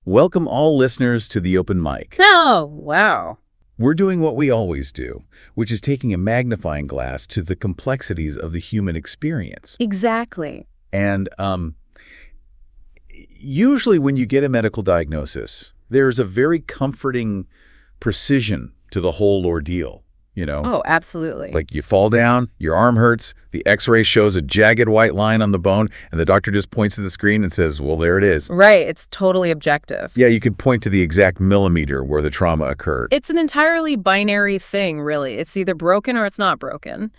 Welcome all listeners to the open mic. Oh, wow. We're doing what we always do, which is taking a magnifying glass to the complexities of the human experience. Exactly. And usually when you get a medical diagnosis, there's a very comforting precision to the whole ordeal, you know? Oh, absolutely. Like you fall down, your arm hurts, the x-ray shows a jagged white line on the bone, and the doctor just points to the screen and says, well, there it is. Right. It's totally objective. Yeah, you could point to the exact millimeter where the trauma occurred. It's an entirely binary thing, really. It's either broken or it's not broken.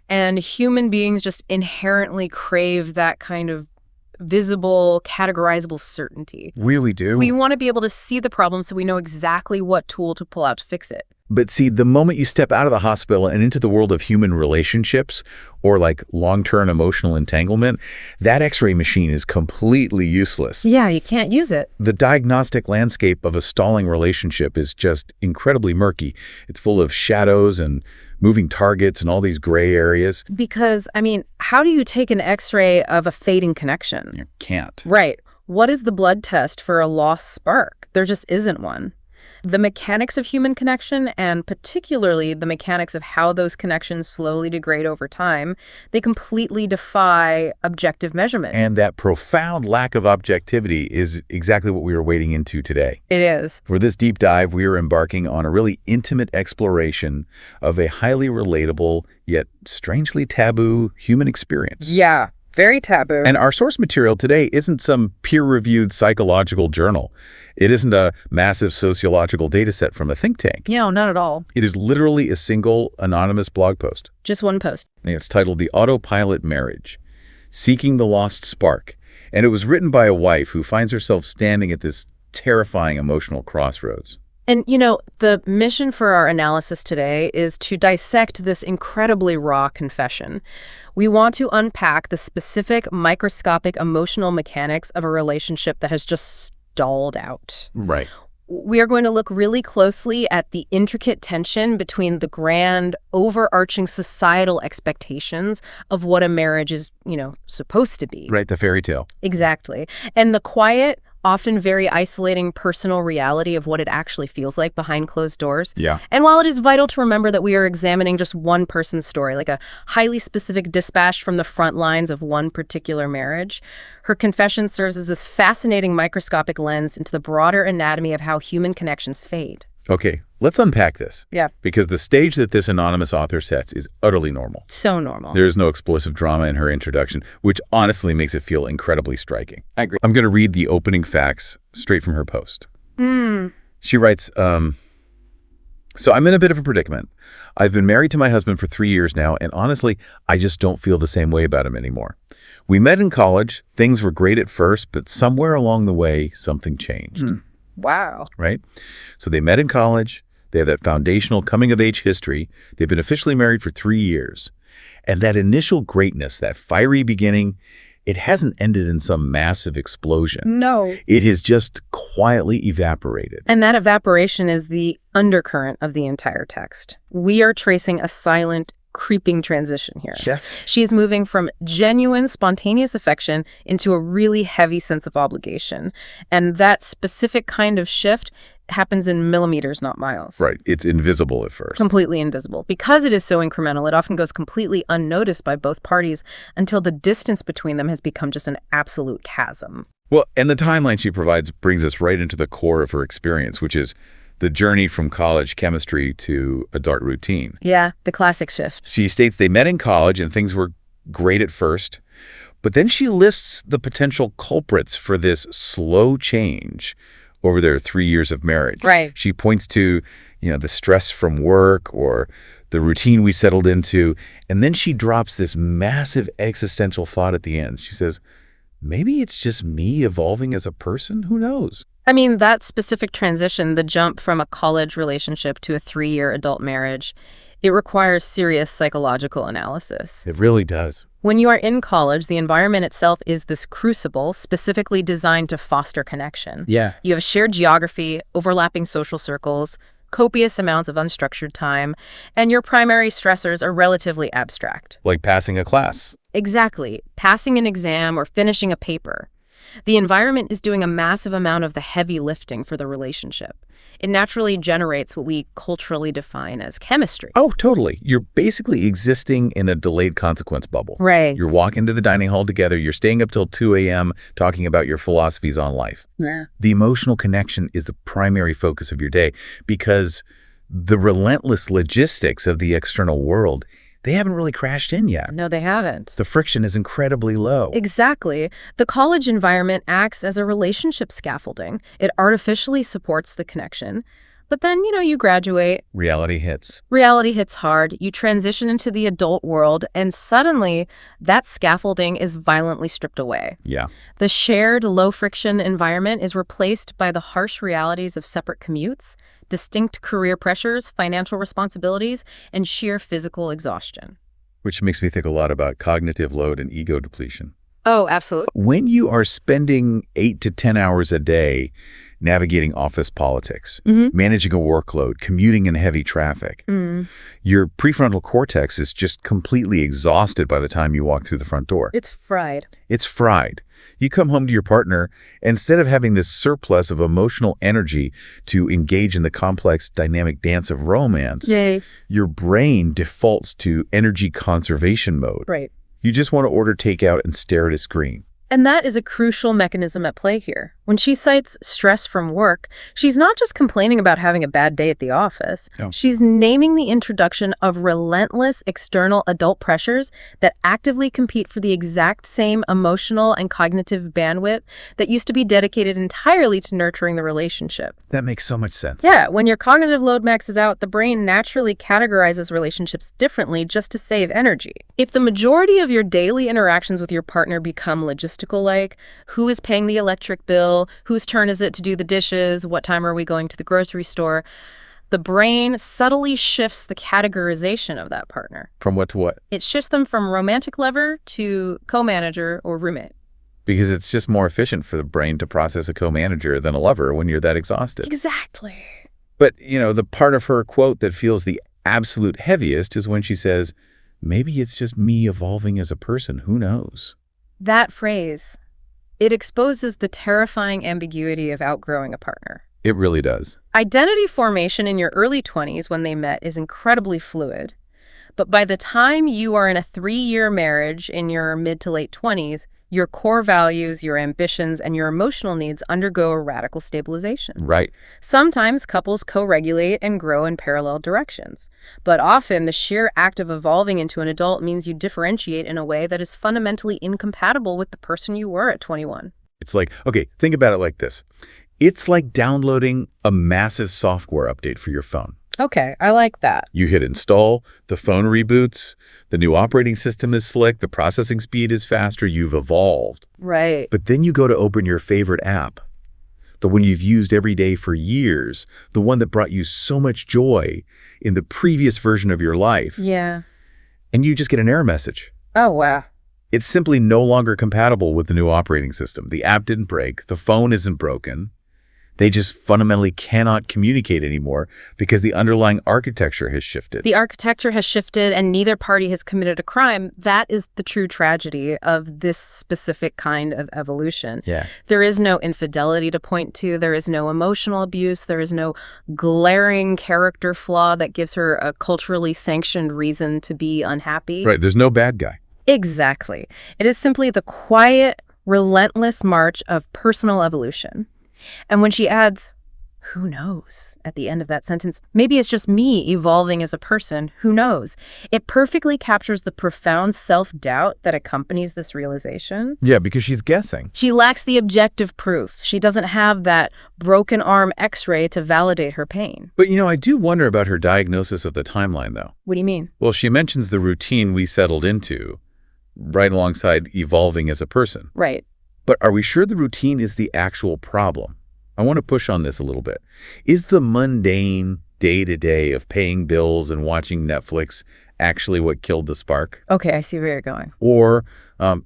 And human beings just inherently crave that kind of visible, categorizable certainty. Really do. We want to be able to see the problem so we know exactly what tool to pull out to fix it. But see, the moment you step out of the hospital and into the world of human relationships or like long-term emotional entanglement, that x-ray machine is completely useless. Yeah, you can't use it. The diagnostic landscape of a stalling relationship is just incredibly murky. It's full of shadows and moving targets and all these gray areas. Because, how do you take an x-ray of a fading connection? You can't. Right. What is the blood test for a lost spark? There just isn't one. The mechanics of human connection, and particularly the mechanics of how those connections slowly degrade over time, they completely defy objective measurement. And that profound lack of objectivity is exactly what we are wading into today. It is. For this deep dive, we are embarking on a really intimate exploration of a highly relatable, yet strangely taboo human experience. Yeah, very taboo. And our source material today isn't some peer-reviewed psychological journal. It isn't a massive sociological data set from a think tank. No, not at all. It is literally a single anonymous blog post. Just one post. And it's titled The Autopilot Marriage, Seeking the Lost Spark. And it was written by a wife who finds herself standing at this terrifying emotional crossroads. And, the mission for our analysis today is to dissect this incredibly raw confession. We want to unpack the specific microscopic emotional mechanics of a relationship that has just stalled out. Right. We are going to look really closely at the intricate tension between the grand, overarching societal expectations of what a marriage is, supposed to be. Right, the fairy tale. Exactly. And the quiet, often very isolating personal reality of what it actually feels like behind closed doors. Yeah. And while it is vital to remember that we are examining just one person's story, like a highly specific dispatch from the front lines of one particular marriage, her confession serves as this fascinating microscopic lens into the broader anatomy of how human connections fade. Okay, let's unpack this. Yeah. Because the stage that this anonymous author sets is utterly normal. So normal. There is no explosive drama in her introduction, which honestly makes it feel incredibly striking. I agree. I'm going to read the opening facts straight from her post. She writes, so I'm in a bit of a predicament. I've been married to my husband for 3 years now, and honestly, I just don't feel the same way about him anymore. We met in college. Things were great at first, but somewhere along the way, something changed. Wow. Right? So they met in college. They have that foundational coming-of-age history. They've been officially married for 3 years. And that initial greatness, that fiery beginning, it hasn't ended in some massive explosion. No. It has just quietly evaporated. And that evaporation is the undercurrent of the entire text. We are tracing a silent, creeping transition here. Yes. She's moving from genuine, spontaneous affection into a really heavy sense of obligation. And that specific kind of shift happens in millimeters, not miles. Right. It's invisible at first. Completely invisible. Because it is so incremental, it often goes completely unnoticed by both parties until the distance between them has become just an absolute chasm. Well, and the timeline she provides brings us right into the core of her experience, which is the journey from college chemistry to adult routine. Yeah, the classic shift. She states they met in college and things were great at first, but then she lists the potential culprits for this slow change over their 3 years of marriage. Right. She points to, the stress from work or the routine we settled into, and then she drops this massive existential thought at the end. She says, maybe it's just me evolving as a person? Who knows? That specific transition, the jump from a college relationship to a 3-year adult marriage, it requires serious psychological analysis. It really does. When you are in college, the environment itself is this crucible specifically designed to foster connection. Yeah. You have shared geography, overlapping social circles, copious amounts of unstructured time, and your primary stressors are relatively abstract. Like passing a class. Exactly. Passing an exam or finishing a paper. The environment is doing a massive amount of the heavy lifting for the relationship. It naturally generates what we culturally define as chemistry. Oh, totally. You're basically existing in a delayed consequence bubble. Right. You're walking to the dining hall together. You're staying up till 2 a.m. talking about your philosophies on life. Yeah. The emotional connection is the primary focus of your day because the relentless logistics of the external world, they haven't really crashed in yet. No, they haven't. The friction is incredibly low. Exactly. The college environment acts as a relationship scaffolding. It artificially supports the connection. But then, you graduate. Reality hits. Reality hits hard. You transition into the adult world, and suddenly that scaffolding is violently stripped away. Yeah. The shared low-friction environment is replaced by the harsh realities of separate commutes, distinct career pressures, financial responsibilities, and sheer physical exhaustion. Which makes me think a lot about cognitive load and ego depletion. Oh, absolutely. When you are spending 8 to 10 hours a day navigating office politics, managing a workload, commuting in heavy traffic, your prefrontal cortex is just completely exhausted by the time you walk through the front door. It's fried. It's fried. You come home to your partner, and instead of having this surplus of emotional energy to engage in the complex dynamic dance of romance, Yay. your brain defaults to energy conservation mode. Right. You just want to order takeout and stare at a screen. And that is a crucial mechanism at play here. When she cites stress from work, she's not just complaining about having a bad day at the office. No. She's naming the introduction of relentless external adult pressures that actively compete for the exact same emotional and cognitive bandwidth that used to be dedicated entirely to nurturing the relationship. That makes so much sense. Yeah, when your cognitive load maxes out, the brain naturally categorizes relationships differently just to save energy. If the majority of your daily interactions with your partner become logistical-like, who is paying the electric bill, whose turn is it to do the dishes, what time are we going to the grocery store, the brain subtly shifts the categorization of that partner. From what to what? It shifts them from romantic lover to co-manager or roommate. Because it's just more efficient for the brain to process a co-manager than a lover when you're that exhausted. Exactly. But, the part of her quote that feels the absolute heaviest is when she says, maybe it's just me evolving as a person, who knows? That phrase, it exposes the terrifying ambiguity of outgrowing a partner. It really does. Identity formation in your early 20s when they met is incredibly fluid. But by the time you are in a 3-year marriage in your mid to late 20s, your core values, your ambitions, and your emotional needs undergo a radical stabilization. Right. Sometimes couples co-regulate and grow in parallel directions. But often, the sheer act of evolving into an adult means you differentiate in a way that is fundamentally incompatible with the person you were at 21. It's like, okay, think about it like this. It's like downloading a massive software update for your phone. Okay, I like that. You hit install, the phone reboots, the new operating system is slick, the processing speed is faster, you've evolved. Right. But then you go to open your favorite app, the one you've used every day for years, the one that brought you so much joy in the previous version of your life. Yeah. And you just get an error message. Oh, wow. It's simply no longer compatible with the new operating system. The app didn't break, the phone isn't broken. They just fundamentally cannot communicate anymore because the underlying architecture has shifted. The architecture has shifted and neither party has committed a crime. That is the true tragedy of this specific kind of evolution. Yeah. There is no infidelity to point to. There is no emotional abuse. There is no glaring character flaw that gives her a culturally sanctioned reason to be unhappy. Right. There's no bad guy. Exactly. It is simply the quiet, relentless march of personal evolution. And when she adds, who knows, at the end of that sentence, maybe it's just me evolving as a person, who knows, it perfectly captures the profound self-doubt that accompanies this realization. Yeah, because she's guessing. She lacks the objective proof. She doesn't have that broken arm x-ray to validate her pain. But, I do wonder about her diagnosis of the timeline, though. What do you mean? Well, she mentions the routine we settled into right alongside evolving as a person. Right. But are we sure the routine is the actual problem? I want to push on this a little bit. Is the mundane day-to-day of paying bills and watching Netflix actually what killed the spark? Okay, I see where you're going. Or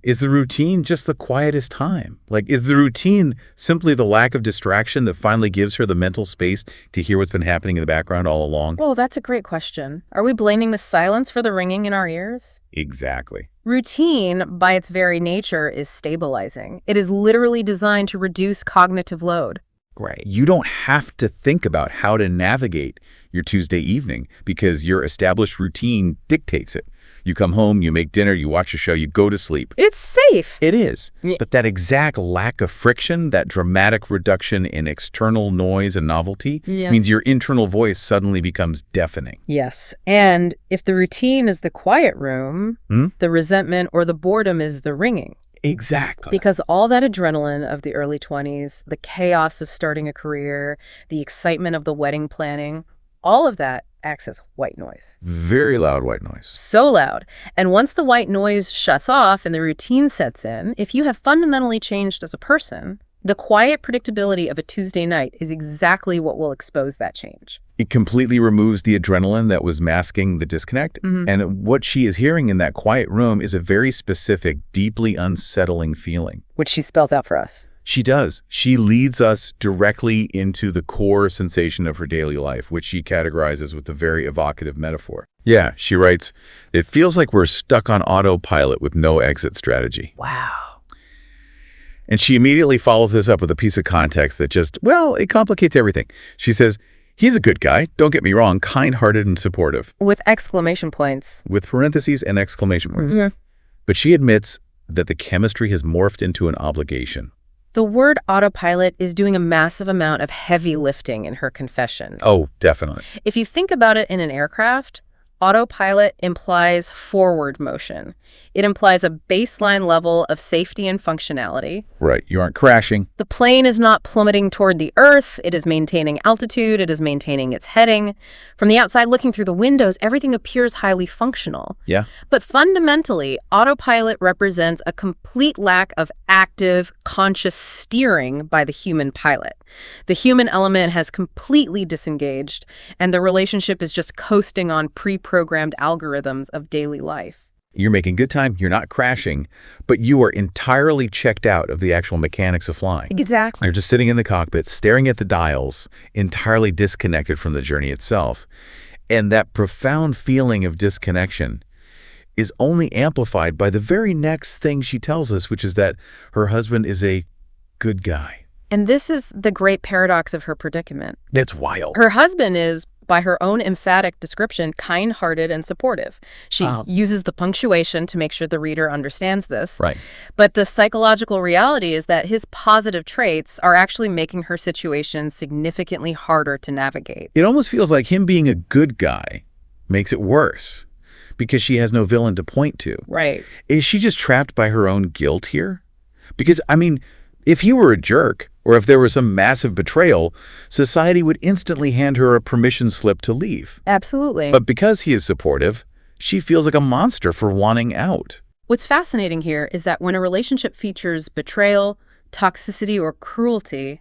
is the routine just the quietest time? Like, is the routine simply the lack of distraction that finally gives her the mental space to hear what's been happening in the background all along? Well, that's a great question. Are we blaming the silence for the ringing in our ears? Exactly. Routine, by its very nature, is stabilizing. It is literally designed to reduce cognitive load. Right. You don't have to think about how to navigate your Tuesday evening because your established routine dictates it. You come home, you make dinner, you watch a show, you go to sleep. It's safe. It is. But that exact lack of friction, that dramatic reduction in external noise and novelty, means your internal voice suddenly becomes deafening. Yes. And if the routine is the quiet room, the resentment or the boredom is the ringing. Exactly. Because all that adrenaline of the early 20s, the chaos of starting a career, the excitement of the wedding planning, all of that acts as white noise. Very loud white noise. So loud. And once the white noise shuts off and the routine sets in, if you have fundamentally changed as a person, the quiet predictability of a Tuesday night is exactly what will expose that change. It completely removes the adrenaline that was masking the disconnect. And what she is hearing in that quiet room is a very specific, deeply unsettling feeling. Which she spells out for us. She does. She leads us directly into the core sensation of her daily life, which she categorizes with a very evocative metaphor. Yeah, she writes, "It feels like we're stuck on autopilot with no exit strategy." Wow. And she immediately follows this up with a piece of context that just, well, it complicates everything. She says, "He's a good guy, don't get me wrong, kind-hearted and supportive." With exclamation points. With parentheses and exclamation points. But she admits that the chemistry has morphed into an obligation. The word autopilot is doing a massive amount of heavy lifting in her confession. Oh, definitely. If you think about it in an aircraft, autopilot implies forward motion. It implies a baseline level of safety and functionality. Right. You aren't crashing. The plane is not plummeting toward the earth. It is maintaining altitude. It is maintaining its heading. From the outside looking through the windows, everything appears highly functional. Yeah. But fundamentally, autopilot represents a complete lack of active, conscious steering by the human pilot. The human element has completely disengaged, and the relationship is just coasting on pre-programmed algorithms of daily life. You're making good time, you're not crashing, but you are entirely checked out of the actual mechanics of flying. Exactly. You're just sitting in the cockpit, staring at the dials, entirely disconnected from the journey itself. And that profound feeling of disconnection is only amplified by the very next thing she tells us, which is that her husband is a good guy. And this is the great paradox of her predicament. That's wild. Her husband is, by her own emphatic description, kind-hearted and supportive. She uses the punctuation to make sure the reader understands this. Right. But the psychological reality is that his positive traits are actually making her situation significantly harder to navigate. It almost feels like him being a good guy makes it worse because she has no villain to point to. Right. Is she just trapped by her own guilt here? Because, I mean, if he were a jerk, or if there was some massive betrayal, society would instantly hand her a permission slip to leave. Absolutely. But because he is supportive, she feels like a monster for wanting out. What's fascinating here is that when a relationship features betrayal, toxicity, or cruelty,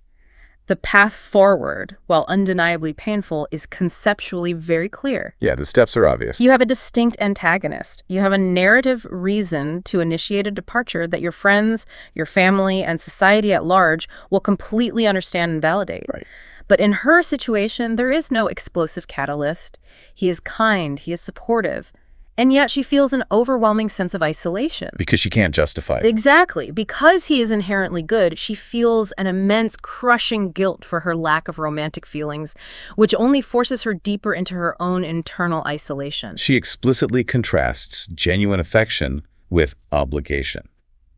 the path forward, while undeniably painful, is conceptually very clear. Yeah, the steps are obvious. You have a distinct antagonist. You have a narrative reason to initiate a departure that your friends, your family, and society at large will completely understand and validate. Right. But in her situation, there is no explosive catalyst. He is kind, he is supportive. And yet she feels an overwhelming sense of isolation. Because she can't justify it. Exactly. Because he is inherently good, she feels an immense crushing guilt for her lack of romantic feelings, which only forces her deeper into her own internal isolation. She explicitly contrasts genuine affection with obligation.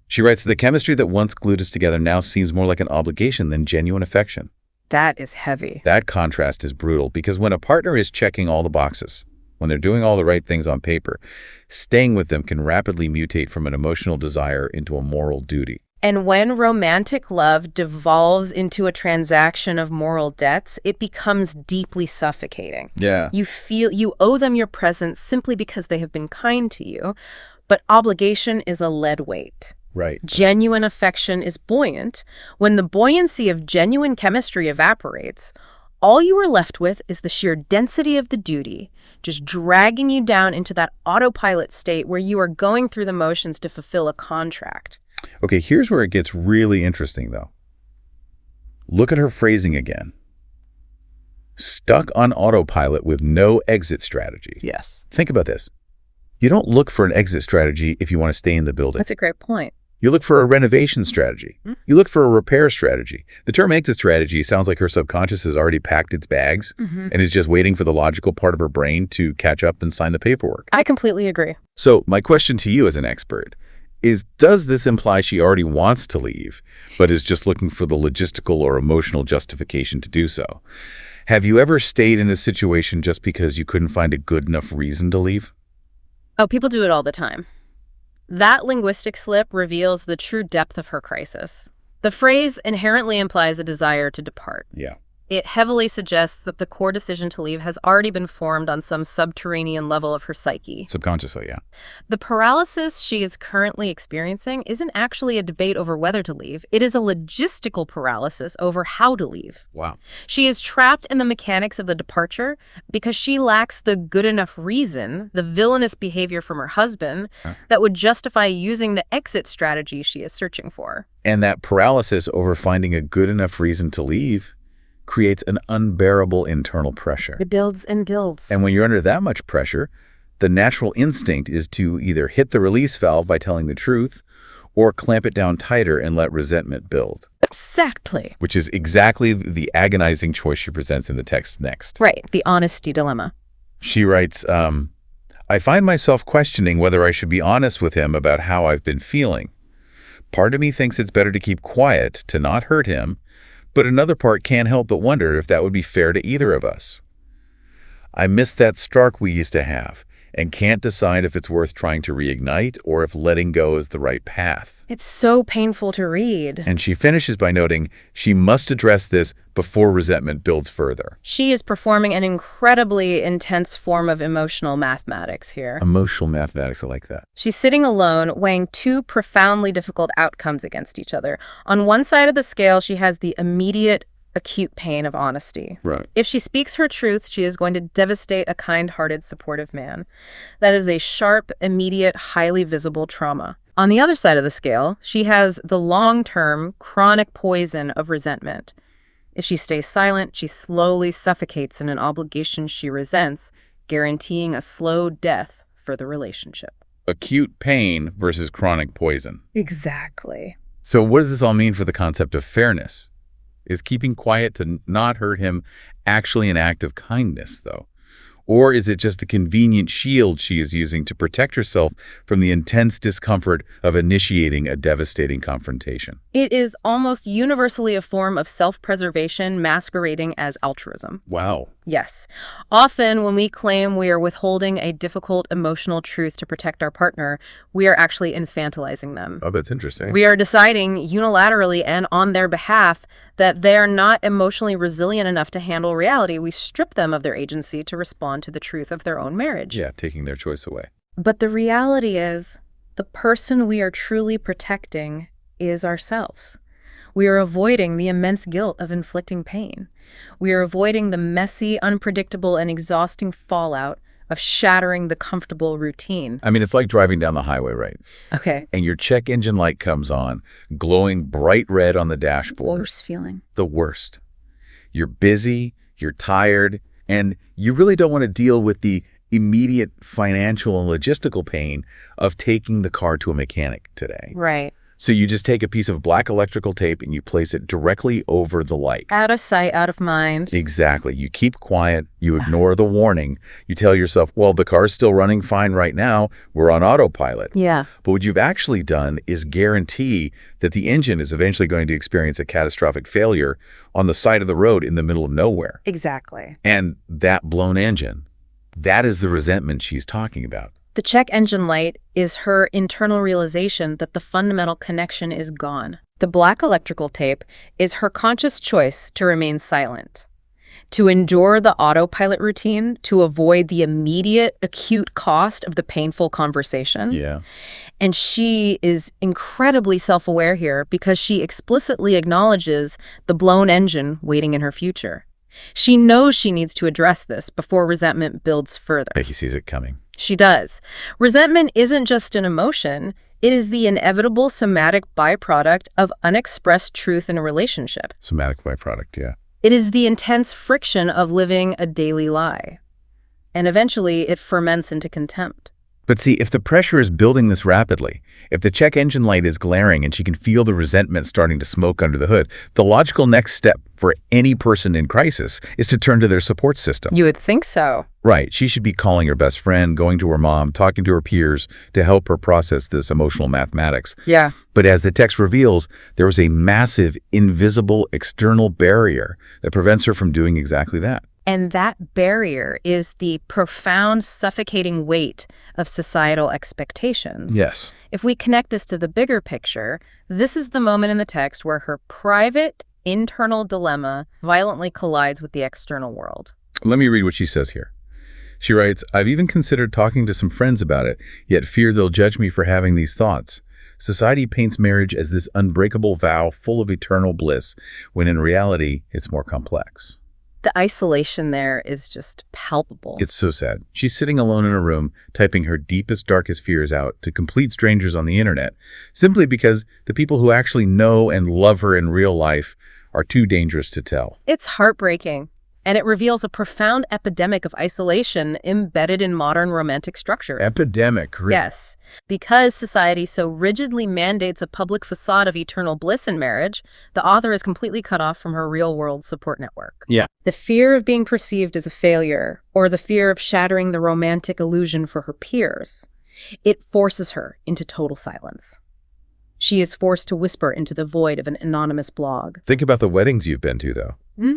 She writes, "The chemistry that once glued us together now seems more like an obligation than genuine affection." That is heavy. That contrast is brutal because when a partner is checking all the boxes, when they're doing all the right things on paper, staying with them can rapidly mutate from an emotional desire into a moral duty. And when romantic love devolves into a transaction of moral debts, it becomes deeply suffocating. Yeah. You feel you owe them your presence simply because they have been kind to you, but obligation is a lead weight. Right. Genuine affection is buoyant. When the buoyancy of genuine chemistry evaporates, all you are left with is the sheer density of the duty, just dragging you down into that autopilot state where you are going through the motions to fulfill a contract. Okay, here's where it gets really interesting, though. Look at her phrasing again. Stuck on autopilot with no exit strategy. Yes. Think about this. You don't look for an exit strategy if you want to stay in the building. That's a great point. You look for a renovation strategy. You look for a repair strategy. The term exit strategy sounds like her subconscious has already packed its bags and is just waiting for the logical part of her brain to catch up and sign the paperwork. I completely agree. So my question to you as an expert is, does this imply she already wants to leave, but is just looking for the logistical or emotional justification to do so? Have you ever stayed in a situation just because you couldn't find a good enough reason to leave? Oh, people do it all the time. That linguistic slip reveals the true depth of her crisis. The phrase inherently implies a desire to depart. Yeah. It heavily suggests that the core decision to leave has already been formed on some subterranean level of her psyche. Subconsciously, yeah. The paralysis she is currently experiencing isn't actually a debate over whether to leave. It is a logistical paralysis over how to leave. Wow. She is trapped in the mechanics of the departure because she lacks the good enough reason, the villainous behavior from her husband, that would justify using the exit strategy she is searching for. And that paralysis over finding a good enough reason to leave creates an unbearable internal pressure. It builds and builds. And when you're under that much pressure, the natural instinct is to either hit the release valve by telling the truth or clamp it down tighter and let resentment build. Exactly. Which is exactly the agonizing choice she presents in the text next. Right, the honesty dilemma. She writes, I find myself questioning whether I should be honest with him about how I've been feeling. Part of me thinks it's better to keep quiet, to not hurt him, but another part can't help but wonder if that would be fair to either of us. I miss that spark we used to have and can't decide if it's worth trying to reignite or if letting go is the right path. It's so painful to read. And she finishes by noting she must address this before resentment builds further. She is performing an incredibly intense form of emotional mathematics here. Emotional mathematics, I like that. She's sitting alone, weighing two profoundly difficult outcomes against each other. On one side of the scale, she has the immediate acute pain of honesty. Right. If she speaks her truth, she is going to devastate a kind-hearted, supportive man. That is a sharp, immediate, highly visible trauma. On the other side of the scale, she has the long-term, chronic poison of resentment. If she stays silent, she slowly suffocates in an obligation she resents, guaranteeing a slow death for the relationship. Acute pain versus chronic poison. Exactly. So what does this all mean for the concept of fairness? Is keeping quiet to not hurt him actually an act of kindness, though? Or is it just a convenient shield she is using to protect herself from the intense discomfort of initiating a devastating confrontation? It is almost universally a form of self-preservation masquerading as altruism. Wow. Yes. Often when we claim we are withholding a difficult emotional truth to protect our partner, we are actually infantilizing them. Oh, that's interesting. We are deciding unilaterally and on their behalf that they are not emotionally resilient enough to handle reality. We strip them of their agency to respond to the truth of their own marriage. Yeah, taking their choice away. But the reality is, the person we are truly protecting is ourselves. We are avoiding the immense guilt of inflicting pain. We are avoiding the messy, unpredictable, and exhausting fallout of shattering the comfortable routine. I mean, it's like driving down the highway, right? Okay. And your check engine light comes on, glowing bright red on the dashboard. Worst feeling. The worst. You're busy, you're tired, and you really don't want to deal with the immediate financial and logistical pain of taking the car to a mechanic today. Right. So you just take a piece of black electrical tape and you place it directly over the light. Out of sight, out of mind. Exactly. You keep quiet. You ignore the warning. You tell yourself, well, the car's still running fine right now. We're on autopilot. Yeah. But what you've actually done is guarantee that the engine is eventually going to experience a catastrophic failure on the side of the road in the middle of nowhere. Exactly. And that blown engine, that is the resentment she's talking about. The check engine light is her internal realization that the fundamental connection is gone. The black electrical tape is her conscious choice to remain silent, to endure the autopilot routine, to avoid the immediate, acute cost of the painful conversation. Yeah. And she is incredibly self-aware here because she explicitly acknowledges the blown engine waiting in her future. She knows she needs to address this before resentment builds further. He sees it coming. She does. Resentment isn't just an emotion. It is the inevitable somatic byproduct of unexpressed truth in a relationship. Somatic byproduct, yeah. It is the intense friction of living a daily lie. And eventually, it ferments into contempt. But see, if the pressure is building this rapidly, if the check engine light is glaring and she can feel the resentment starting to smoke under the hood, the logical next step for any person in crisis is to turn to their support system. You would think so. Right. She should be calling her best friend, going to her mom, talking to her peers to help her process this emotional mathematics. Yeah. But as the text reveals, there was a massive, invisible external barrier that prevents her from doing exactly that. And that barrier is the profound, suffocating weight of societal expectations. Yes. If we connect this to the bigger picture, this is the moment in the text where her private, internal dilemma violently collides with the external world. Let me read what she says here. She writes, "I've even considered talking to some friends about it, yet fear they'll judge me for having these thoughts. Society paints marriage as this unbreakable vow full of eternal bliss, when in reality, it's more complex." The isolation there is just palpable. It's so sad. She's sitting alone in a room, typing her deepest, darkest fears out to complete strangers on the internet, simply because the people who actually know and love her in real life are too dangerous to tell. It's heartbreaking, and it reveals a profound epidemic of isolation embedded in modern romantic structure. Epidemic. Yes, because society so rigidly mandates a public facade of eternal bliss in marriage, the author is completely cut off from her real-world support network. Yeah. The fear of being perceived as a failure, or the fear of shattering the romantic illusion for her peers, it forces her into total silence. She is forced to whisper into the void of an anonymous blog. Think about the weddings you've been to, though.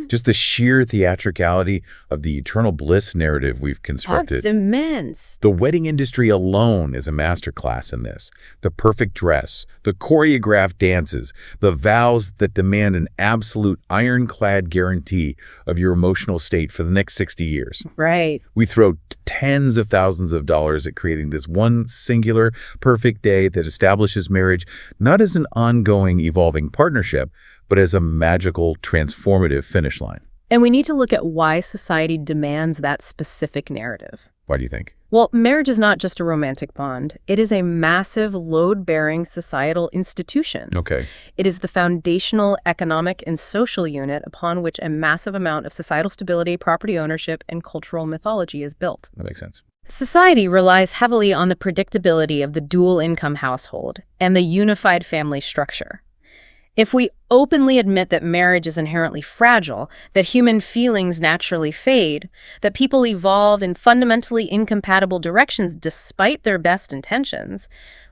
Just the sheer theatricality of the eternal bliss narrative we've constructed. That's immense. The wedding industry alone is a masterclass in this. The perfect dress, the choreographed dances, the vows that demand an absolute ironclad guarantee of your emotional state for the next 60 years. Right. We throw tens of thousands of dollars at creating this one singular, perfect day that establishes marriage not as an ongoing, evolving partnership, but as a magical, transformative finish line. And we need to look at why society demands that specific narrative. Why do you think? Well, marriage is not just a romantic bond. It is a massive, load-bearing societal institution. Okay. It is the foundational economic and social unit upon which a massive amount of societal stability, property ownership, and cultural mythology is built. That makes sense. Society relies heavily on the predictability of the dual-income household and the unified family structure. If we openly admit that marriage is inherently fragile, that human feelings naturally fade, that people evolve in fundamentally incompatible directions despite their best intentions,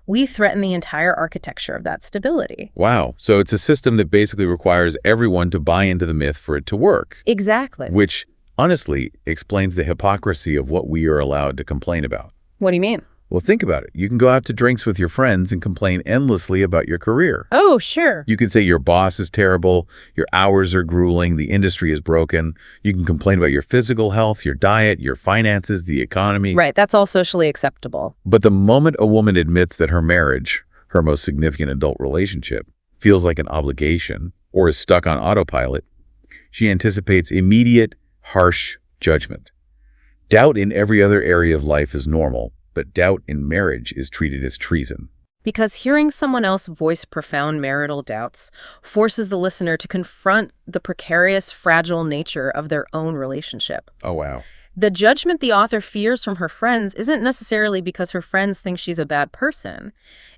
we threaten the entire architecture of that stability. Wow. So it's a system that basically requires everyone to buy into the myth for it to work. Exactly. Which, honestly, explains the hypocrisy of what we are allowed to complain about. What do you mean? Well, think about it. You can go out to drinks with your friends and complain endlessly about your career. Oh, sure. You can say your boss is terrible, your hours are grueling, the industry is broken. You can complain about your physical health, your diet, your finances, the economy. Right, that's all socially acceptable. But the moment a woman admits that her marriage, her most significant adult relationship, feels like an obligation or is stuck on autopilot, she anticipates immediate, harsh judgment. Doubt in every other area of life is normal, but doubt in marriage is treated as treason. Because hearing someone else voice profound marital doubts forces the listener to confront the precarious, fragile nature of their own relationship. Oh, wow. The judgment the author fears from her friends isn't necessarily because her friends think she's a bad person.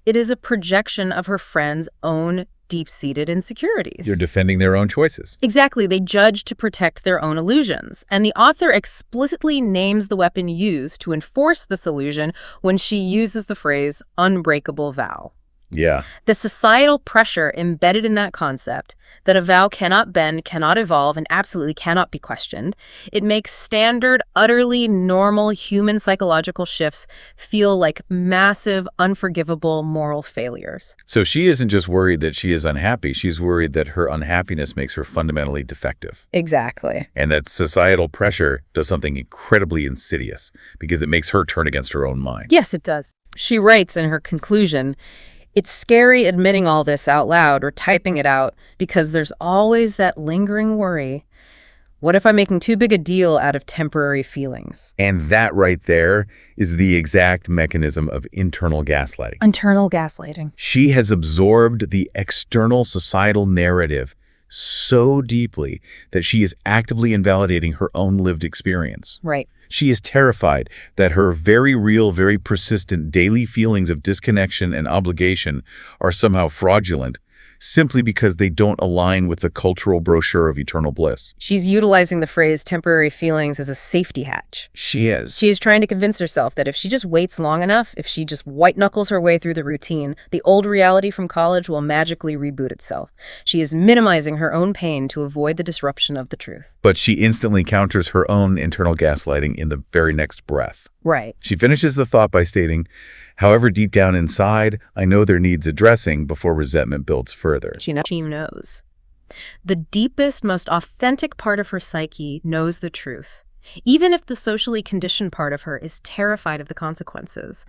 It is a projection of her friends' own deep-seated insecurities. They're defending their own choices. Exactly. They judge to protect their own illusions. And the author explicitly names the weapon used to enforce this illusion when she uses the phrase unbreakable vow. Yeah. The societal pressure embedded in that concept, that a vow cannot bend, cannot evolve, and absolutely cannot be questioned, it makes standard, utterly normal human psychological shifts feel like massive, unforgivable moral failures. So she isn't just worried that she is unhappy, she's worried that her unhappiness makes her fundamentally defective. Exactly. And that societal pressure does something incredibly insidious because it makes her turn against her own mind. Yes, it does. She writes in her conclusion, "It's scary admitting all this out loud or typing it out because there's always that lingering worry. What if I'm making too big a deal out of temporary feelings?" And that right there is the exact mechanism of internal gaslighting. Internal gaslighting. She has absorbed the external societal narrative so deeply that she is actively invalidating her own lived experience. Right. She is terrified that her very real, very persistent daily feelings of disconnection and obligation are somehow fraudulent, simply because they don't align with the cultural brochure of eternal bliss. She's utilizing the phrase temporary feelings as a safety hatch. She is. She is trying to convince herself that if she just waits long enough, if she just white-knuckles her way through the routine, the old reality from college will magically reboot itself. She is minimizing her own pain to avoid the disruption of the truth. But she instantly counters her own internal gaslighting in the very next breath. Right. She finishes the thought by stating, however, deep down inside, I know there needs addressing before resentment builds further. She knows. The deepest, most authentic part of her psyche knows the truth, even if the socially conditioned part of her is terrified of the consequences.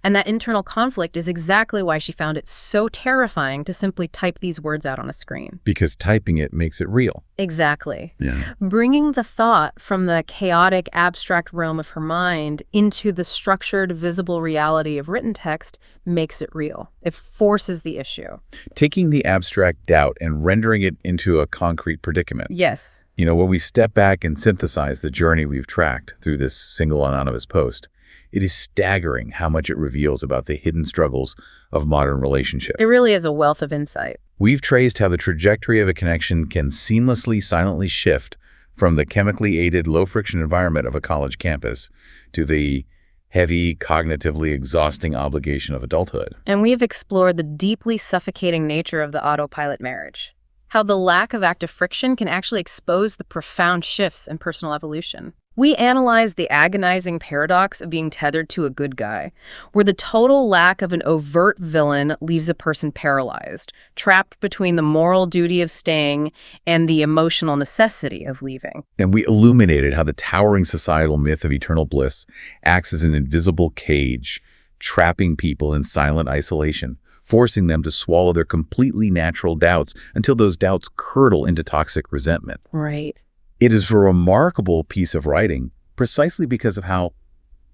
And that internal conflict is exactly why she found it so terrifying to simply type these words out on a screen. Because typing it makes it real. Exactly. Yeah. Bringing the thought from the chaotic, abstract realm of her mind into the structured, visible reality of written text makes it real. It forces the issue. Taking the abstract doubt and rendering it into a concrete predicament. Yes. You know, when we step back and synthesize the journey we've tracked through this single anonymous post, it is staggering how much it reveals about the hidden struggles of modern relationships. It really is a wealth of insight. We've traced how the trajectory of a connection can seamlessly, silently shift from the chemically aided, low-friction environment of a college campus to the heavy, cognitively exhausting obligation of adulthood. And we have explored the deeply suffocating nature of the autopilot marriage. How the lack of active friction can actually expose the profound shifts in personal evolution. We analyze the agonizing paradox of being tethered to a good guy, where the total lack of an overt villain leaves a person paralyzed, trapped between the moral duty of staying and the emotional necessity of leaving. And we illuminated how the towering societal myth of eternal bliss acts as an invisible cage, trapping people in silent isolation, forcing them to swallow their completely natural doubts until those doubts curdle into toxic resentment. Right. It is a remarkable piece of writing precisely because of how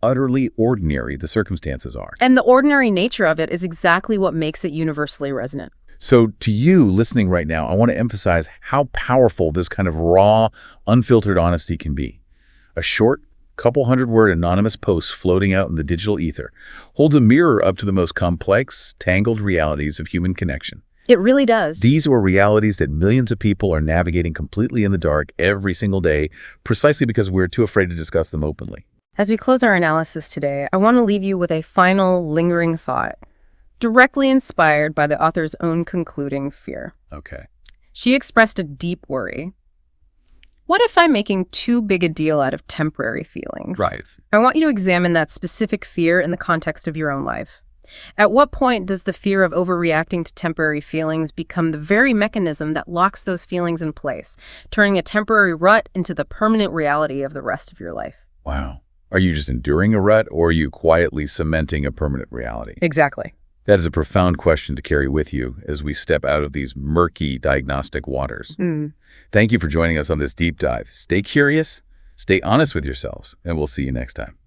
utterly ordinary the circumstances are. And the ordinary nature of it is exactly what makes it universally resonant. So to you listening right now, I want to emphasize how powerful this kind of raw, unfiltered honesty can be. A short, couple hundred-word anonymous post floating out in the digital ether holds a mirror up to the most complex, tangled realities of human connection. It really does. These are realities that millions of people are navigating completely in the dark every single day, precisely because we're too afraid to discuss them openly. As we close our analysis today, I want to leave you with a final lingering thought, directly inspired by the author's own concluding fear. Okay. She expressed a deep worry. What if I'm making too big a deal out of temporary feelings? Right. I want you to examine that specific fear in the context of your own life. At what point does the fear of overreacting to temporary feelings become the very mechanism that locks those feelings in place, turning a temporary rut into the permanent reality of the rest of your life? Wow. Are you just enduring a rut, or are you quietly cementing a permanent reality? Exactly. That is a profound question to carry with you as we step out of these murky diagnostic waters. Thank you for joining us on this deep dive. Stay curious, stay honest with yourselves, and we'll see you next time.